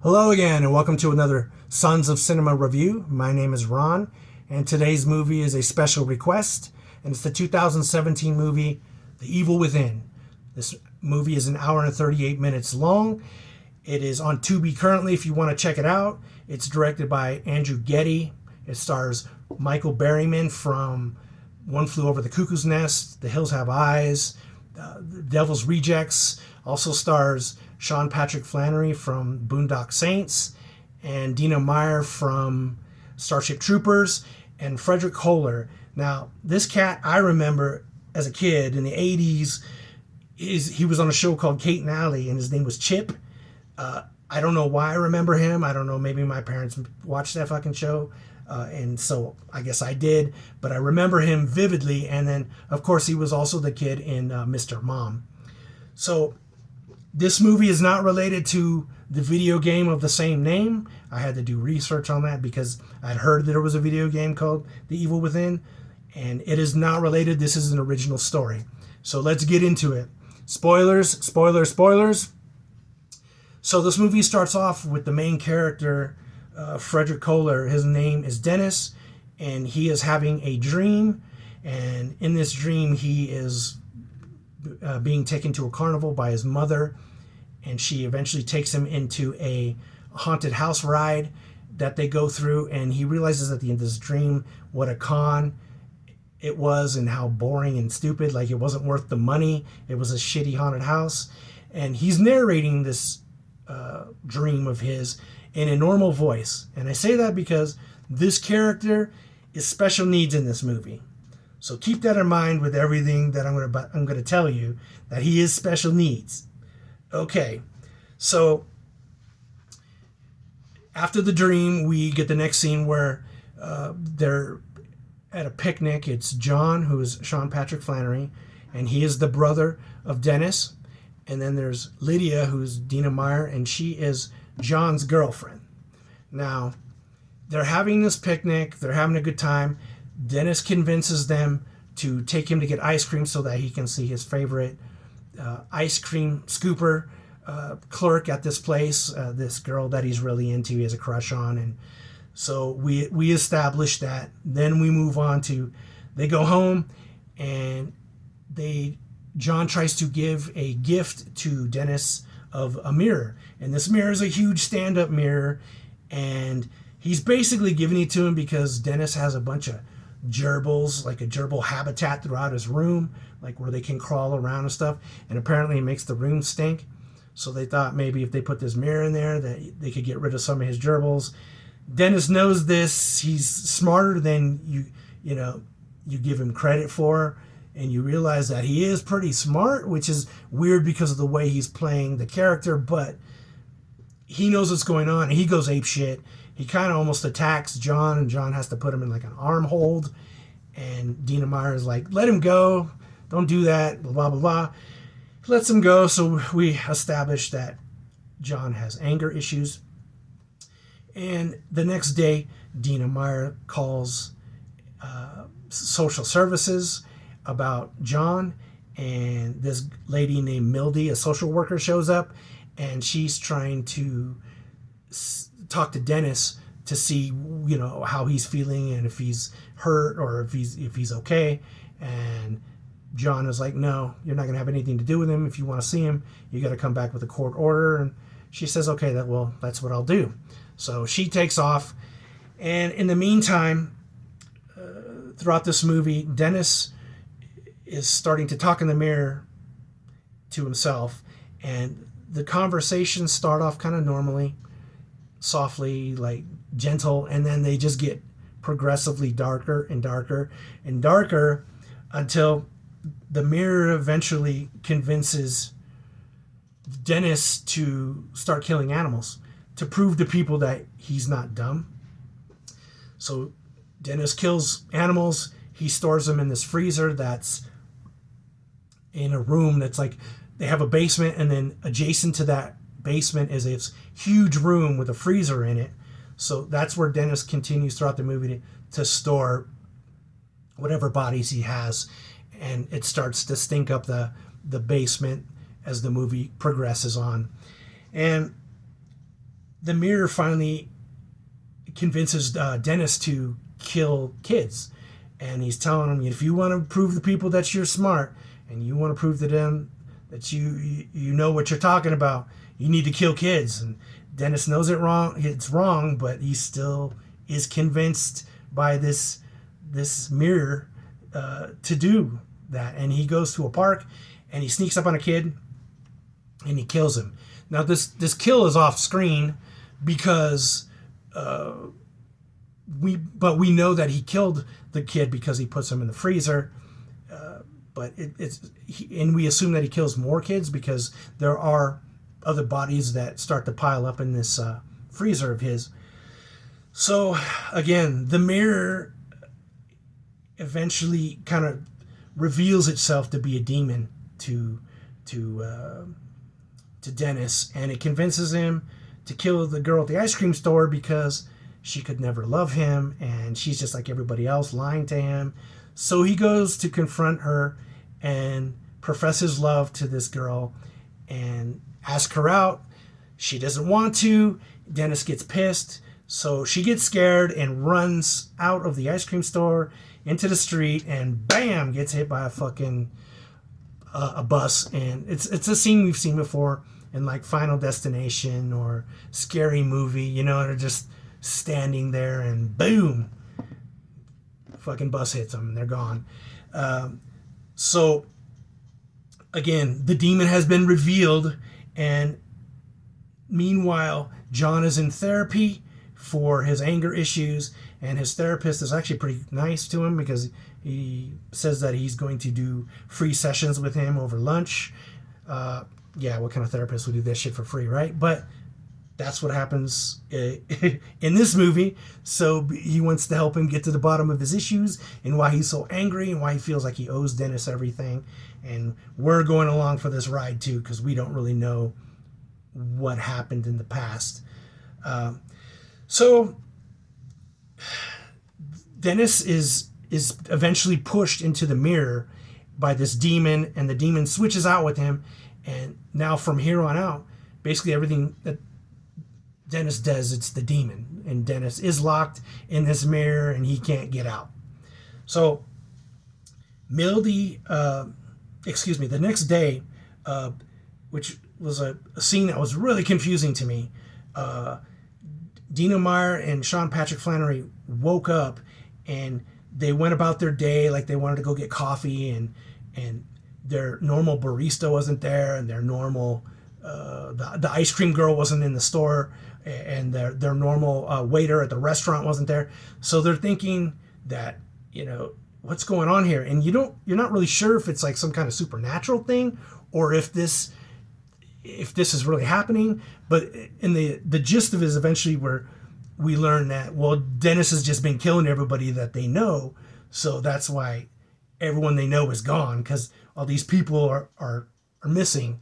Hello again, and welcome to another Sons of Cinema review. My name is Ron, and today's movie is a special request, and it's the 2017 movie, The Evil Within. This movie is an hour and 38 minutes long. It is on Tubi currently if you want to check it out. It's directed by Andrew Getty. It stars Michael Berryman from One Flew Over the Cuckoo's Nest, The Hills Have Eyes, The Devil's Rejects. Also stars Sean Patrick Flanery from Boondock Saints, and Dina Meyer from Starship Troopers, and Frederick Kohler. Now, this cat I remember as a kid in the 80s. He was on a show called Kate and Allie, and his name was Chip. I don't know why I remember him. I don't know, maybe my parents watched that fucking show, and so I guess I did. But I remember him vividly, and then, of course, he was also the kid in Mr. Mom. So this movie is not related to the video game of the same name. I had to do research on that because I'd heard that there was a video game called The Evil Within, and it is not related. This is an original story. So let's get into it. Spoilers, spoilers, spoilers. So this movie starts off with the main character, Frederick Kohler. His name is Dennis, and he is having a dream. And in this dream, he is being taken to a carnival by his mother, and she eventually takes him into a haunted house ride that they go through, and he realizes at the end of this dream what a con it was and how boring and stupid, like it wasn't worth the money. It was a shitty haunted house, and he's narrating this dream of his in a normal voice. And I say that because this character is special needs in this movie. So keep that in mind with everything that I'm going to tell you, that he is special needs. Okay, so after the dream, we get the next scene where they're at a picnic. It's John, who is Sean Patrick Flanery, and he is the brother of Dennis. And then there's Lydia, who's Dina Meyer, and she is John's girlfriend. Now, they're having this picnic. They're having a good time. Dennis convinces them to take him to get ice cream so that he can see his favorite ice cream scooper clerk at this place, this girl that he's really into, he has a crush on. And so we establish that. Then we move on to, they go home, and John tries to give a gift to Dennis of a mirror. And this mirror is a huge stand-up mirror, and he's basically giving it to him because Dennis has a bunch of gerbils, like a gerbil habitat throughout his room, like where they can crawl around and stuff, and apparently it makes the room stink. So they thought maybe if they put this mirror in there that they could get rid of some of his gerbils. Dennis knows this. He's smarter than you give him credit for, and you realize that he is pretty smart, which is weird because of the way he's playing the character, but he knows what's going on, and he goes ape shit. He kind of almost attacks John, and John has to put him in like an arm hold. And Dina Meyer is like, let him go. Don't do that. Blah, blah, blah, blah. He lets him go. So we establish that John has anger issues. And the next day, Dina Meyer calls social services about John. And this lady named Mildy, a social worker, shows up. And she's trying to talk to Dennis to see, how he's feeling and if he's hurt or if he's okay. And John is like, no, you're not going to have anything to do with him. If you want to see him, you got to come back with a court order. And she says, okay, that's what I'll do. So she takes off. And in the meantime, throughout this movie, Dennis is starting to talk in the mirror to himself. And the conversations start off kind of normally, softly, like gentle, and then they just get progressively darker and darker and darker until the mirror eventually convinces Dennis to start killing animals to prove to people that he's not dumb. So Dennis kills animals. He stores them in this freezer that's in a room that's like, they have a basement, and then adjacent to that basement is this huge room with a freezer in it. So that's where Dennis continues throughout the movie to store whatever bodies he has, and it starts to stink up the basement as the movie progresses on. And the mirror finally convinces Dennis to kill kids. And he's telling him, if you want to prove to people that you're smart and you want to prove to them that you know what you're talking about, you need to kill kids. And Dennis knows it's wrong, but he still is convinced by this mirror to do that. And he goes to a park and he sneaks up on a kid and he kills him. Now this kill is off screen because we know that he killed the kid because he puts him in the freezer. But and we assume that he kills more kids because there are other bodies that start to pile up in this freezer of his. So again, the mirror eventually kind of reveals itself to be a demon to Dennis, and it convinces him to kill the girl at the ice cream store because she could never love him and she's just like everybody else, lying to him. So he goes to confront her and profess his love to this girl and ask her out. She doesn't want to. Dennis gets pissed, so she gets scared and runs out of the ice cream store into the street and bam, gets hit by a bus. And it's a scene we've seen before in like Final Destination or Scary Movie. They're just standing there and boom, fucking bus hits them and they're gone. So again, the demon has been revealed, and meanwhile John is in therapy for his anger issues, and his therapist is actually pretty nice to him because he says that he's going to do free sessions with him over lunch. What kind of therapist would do this shit for free, right? But that's what happens in this movie. So he wants to help him get to the bottom of his issues and why he's so angry and why he feels like he owes Dennis everything. And we're going along for this ride too because we don't really know what happened in the past. So Dennis is eventually pushed into the mirror by this demon, and the demon switches out with him. And now from here on out, basically everything that Dennis does, it's the demon, and Dennis is locked in this mirror and he can't get out. So the next day, which was a scene that was really confusing to me, Dina Meyer and Sean Patrick Flanery woke up and they went about their day like they wanted to go get coffee, and their normal barista wasn't there, and their normal the ice cream girl wasn't in the store, and their normal waiter at the restaurant wasn't there. So they're thinking that, what's going on here? And you're not really sure if it's like some kind of supernatural thing or if this is really happening. But in the gist of it is eventually where we learn that, well, Dennis has just been killing everybody that they know, so that's why everyone they know is gone, because all these people are missing.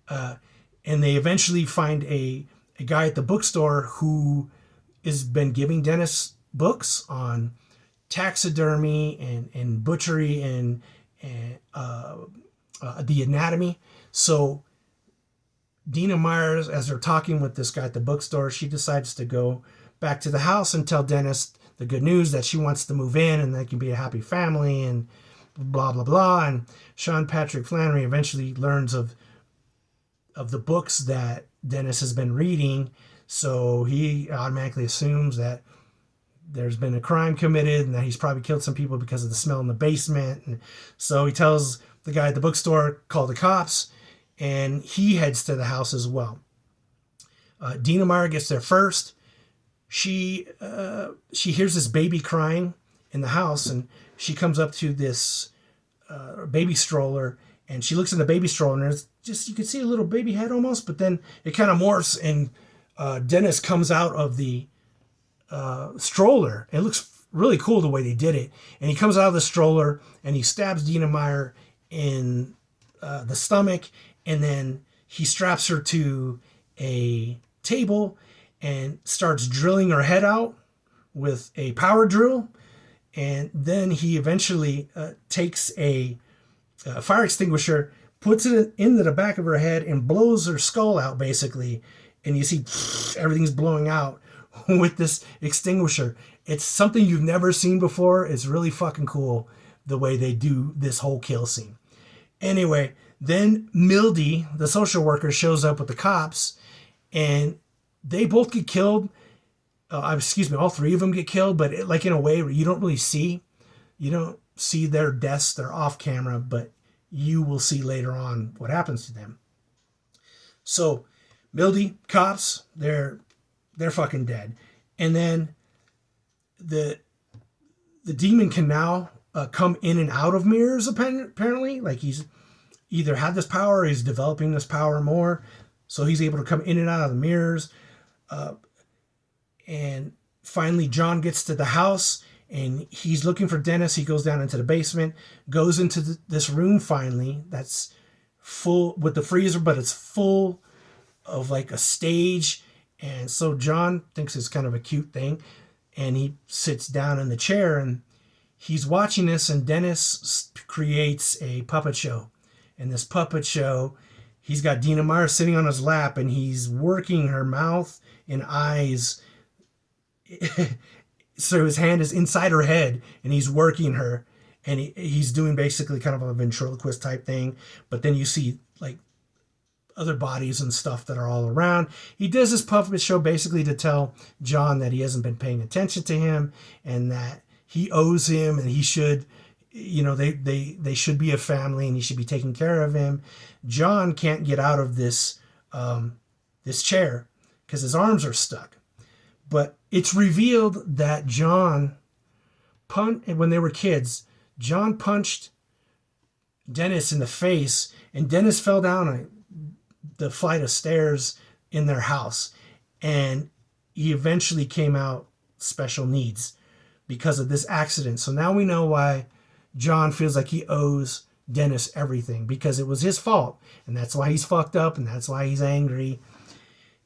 And they eventually find a guy at the bookstore who has been giving Dennis books on taxidermy and butchery and the anatomy. So Dina Myers, as they're talking with this guy at the bookstore, she decides to go back to the house and tell Dennis the good news that she wants to move in and they can be a happy family and blah, blah, blah. And Sean Patrick Flanery eventually learns of the books that Dennis has been reading. So he automatically assumes that there's been a crime committed and that he's probably killed some people because of the smell in the basement. And so he tells the guy at the bookstore, call the cops, and he heads to the house as well. Dina Meyer gets there first. She hears this baby crying in the house, and she comes up to this baby stroller, and she looks in the baby stroller, and there's just, you can see a little baby head almost, but then it kind of morphs, and Dennis comes out of the stroller. It looks really cool the way they did it, and he comes out of the stroller and he stabs Dina Meyer in the stomach, and then he straps her to a table and starts drilling her head out with a power drill. And then he eventually takes a fire extinguisher, puts it into the back of her head and blows her skull out basically. and you see everything's blowing out with this extinguisher. It's something you've never seen before. It's really fucking cool the way they do this whole kill scene. Anyway, then Mildy, the social worker, shows up with the cops, and they both get killed. All three of them get killed, but like in a way where you don't really see. You don't see their deaths. They're off camera, but you will see later on what happens to them. So, Mildy, cops, they're fucking dead. And then the demon can now come in and out of mirrors, apparently. Like he's either had this power or he's developing this power more. So he's able to come in and out of the mirrors. And finally, John gets to the house and he's looking for Dennis. He goes down into the basement, goes into this room finally that's full with the freezer, but it's full of like a stage. And so John thinks it's kind of a cute thing. And he sits down in the chair and he's watching this, and Dennis creates a puppet show. And this puppet show, he's got Dina Meyer sitting on his lap and he's working her mouth and eyes. So his hand is inside her head and he's working her, and he's doing basically kind of a ventriloquist type thing. But then you see like other bodies and stuff that are all around. He does this puppet show basically to tell John that he hasn't been paying attention to him and that he owes him and he should, they should be a family and he should be taking care of him. John can't get out of this chair because his arms are stuck. But it's revealed that when they were kids, John punched Dennis in the face, and Dennis fell down the flight of stairs in their house. And he eventually came out special needs because of this accident. So now we know why John feels like he owes Dennis everything, because it was his fault. And that's why he's fucked up, and that's why he's angry.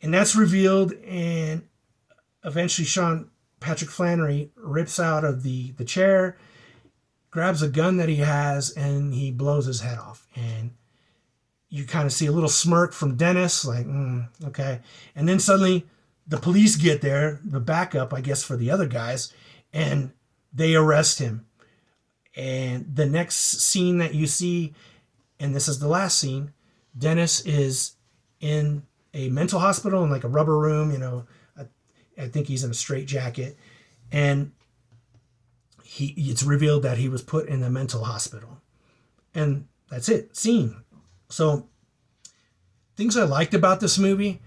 And that's revealed, and eventually Sean Patrick Flanery rips out of the chair, grabs a gun that he has, and he blows his head off. And you kind of see a little smirk from Dennis, like, okay. And then suddenly the police get there, the backup, I guess, for the other guys, and they arrest him. And the next scene that you see, and this is the last scene, Dennis is in a mental hospital in like a rubber room, I think he's in a straitjacket, and it's revealed that he was put in a mental hospital. And that's it, scene. So, things I liked about this movie,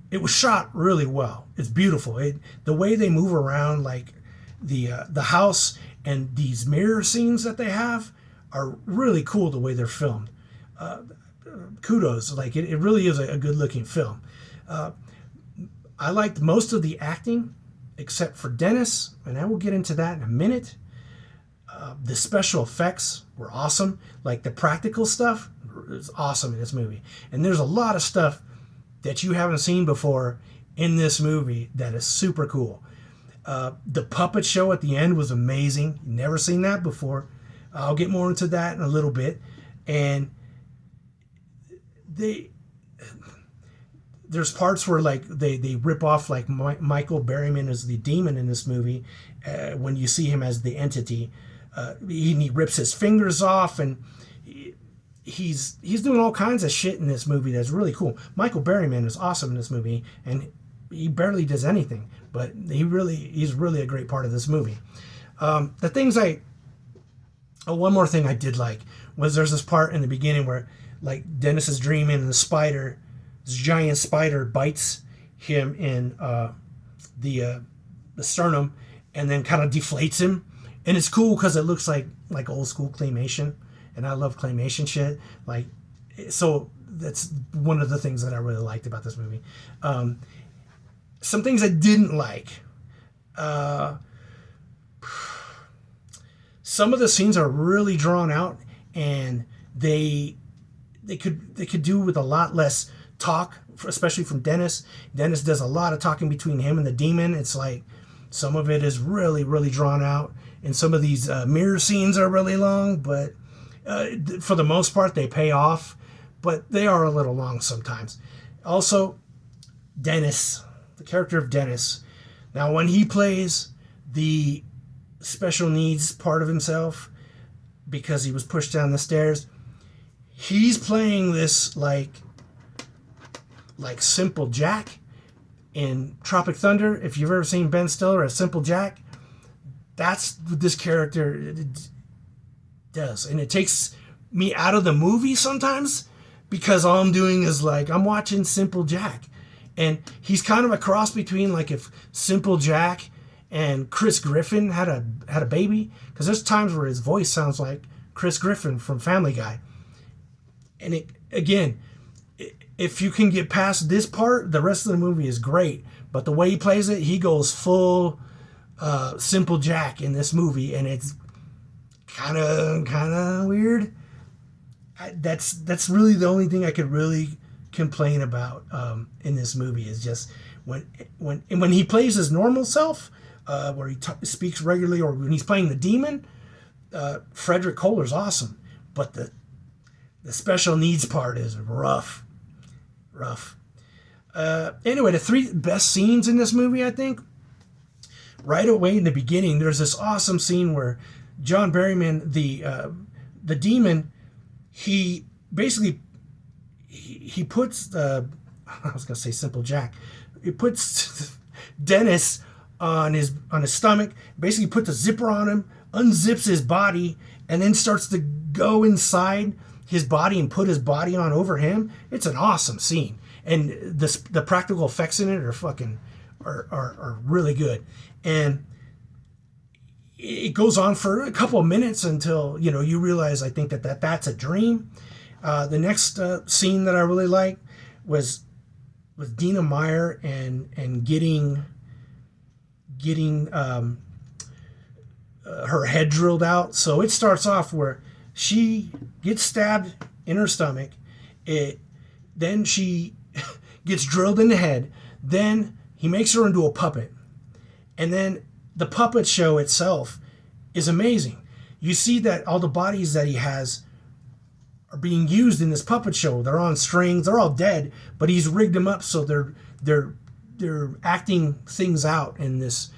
it was shot really well. It's beautiful. The way they move around, like the house and these mirror scenes that they have are really cool the way they're filmed. Kudos, like it really is a good looking film. I liked most of the acting, except for Dennis, and I will get into that in a minute. The special effects were awesome. Like the practical stuff is awesome in this movie. And there's a lot of stuff that you haven't seen before in this movie that is super cool. The puppet show at the end was amazing. Never seen that before. I'll get more into that in a little bit. And there's parts where like they rip off like Michael Berryman as the demon in this movie when you see him as the entity. He rips his fingers off, and he's doing all kinds of shit in this movie that's really cool. Michael Berryman is awesome in this movie, and he barely does anything, but he's really a great part of this movie. One more thing I did like was there's this part in the beginning where like Dennis is dreaming and this giant spider bites him in the sternum and then kind of deflates him. And it's cool because it looks like old school claymation. And I love claymation shit. Like, so that's one of the things that I really liked about this movie. Some things I didn't like. Some of the scenes are really drawn out, and they could do with a lot less talk, especially from Dennis. Dennis does a lot of talking between him and the demon. It's like some of it is really, really drawn out, and some of these mirror scenes are really long, but for the most part they pay off, but they are a little long sometimes. Also, Dennis, the character of Dennis. Now, when he plays the special needs part of himself because he was pushed down the stairs, he's playing this like Simple Jack in Tropic Thunder. If you've ever seen Ben Stiller as Simple Jack, that's what this character does. And it takes me out of the movie sometimes because all I'm doing is like, I'm watching Simple Jack. And he's kind of a cross between like if Simple Jack and Chris Griffin had a baby, because there's times where his voice sounds like Chris Griffin from Family Guy. And it, again, if you can get past this part, the rest of the movie is great. But the way he plays it, he goes full Simple Jack in this movie, and it's kind of weird. That's really the only thing I could really complain about in this movie is just when he plays his normal self, where he speaks regularly, or when he's playing the demon. Frederick Kohler's awesome, but the special needs part is rough. Anyway, the three best scenes in this movie, I think, right away in the beginning, there's this awesome scene where John Barrowman, the demon, he basically he puts I was gonna say Simple Jack. He puts Dennis on his stomach, basically puts a zipper on him, unzips his body, and then starts to go inside his body and put his body on over him. It's an awesome scene, and the practical effects in it are really good. And it goes on for a couple of minutes until you realize, I think, that's a dream. The next scene that I really liked was Dina Meyer and getting her head drilled out. So it starts off where she gets stabbed in her stomach. Then she gets drilled in the head. Then he makes her into a puppet. And then the puppet show itself is amazing. You see that all the bodies that he has are being used in this puppet show. They're on strings. They're all dead, but he's rigged them up so they're acting things out in this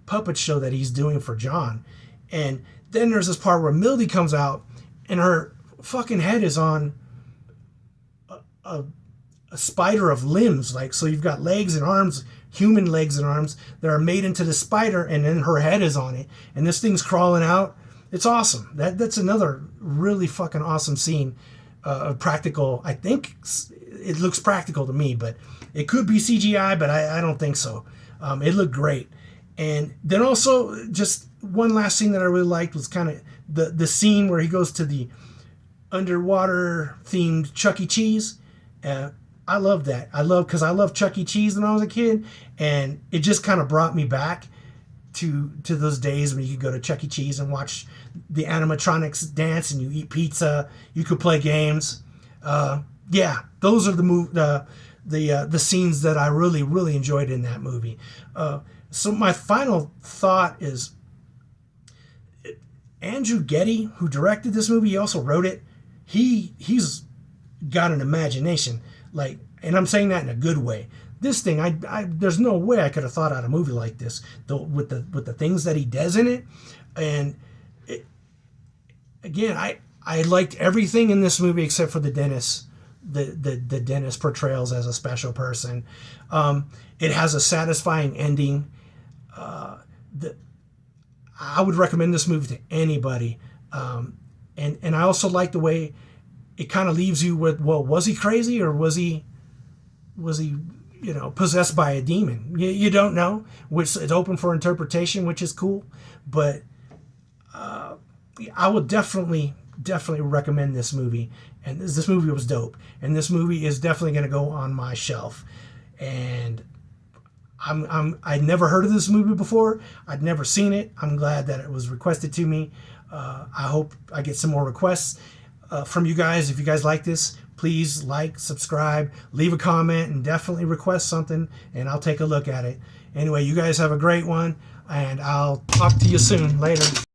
puppet show that he's doing for John. And then there's this part where Mildy comes out and her fucking head is on a spider of limbs. Like, so you've got legs and arms, human legs and arms that are made into the spider, and then her head is on it, and this thing's crawling out. It's awesome. That's another really fucking awesome scene of practical. I think it looks practical to me, but it could be CGI, but I don't think so. It looked great. And then also, just one last scene that I really liked was kind of the scene where he goes to the underwater themed Chuck E. Cheese. I love that. Because I loved Chuck E. Cheese when I was a kid, and it just kind of brought me back to those days when you could go to Chuck E. Cheese and watch the animatronics dance, and you eat pizza, you could play games. Yeah, those are the scenes that I really, really enjoyed in that movie. So my final thought is, Andrew Getty, who directed this movie, he also wrote it. He's got an imagination, like, and I'm saying that in a good way. This thing, there's no way I could have thought out a movie like this, with the things that he does in it. And again, I liked everything in this movie except for the Dennis, the Dennis portrayals as a special person. It has a satisfying ending. I would recommend this movie to anybody. And I also like the way it kind of leaves you with, well, was he crazy, or was he possessed by a demon? You don't know, which it's open for interpretation, which is cool. But I would definitely recommend this movie. And this movie was dope. And this movie is definitely going to go on my shelf. And I'd never heard of this movie before. I'd never seen it. I'm glad that it was requested to me. I hope I get some more requests from you guys. If you guys like this, please like, subscribe, leave a comment, and definitely request something, and I'll take a look at it. Anyway, you guys have a great one, and I'll talk to you soon. Later.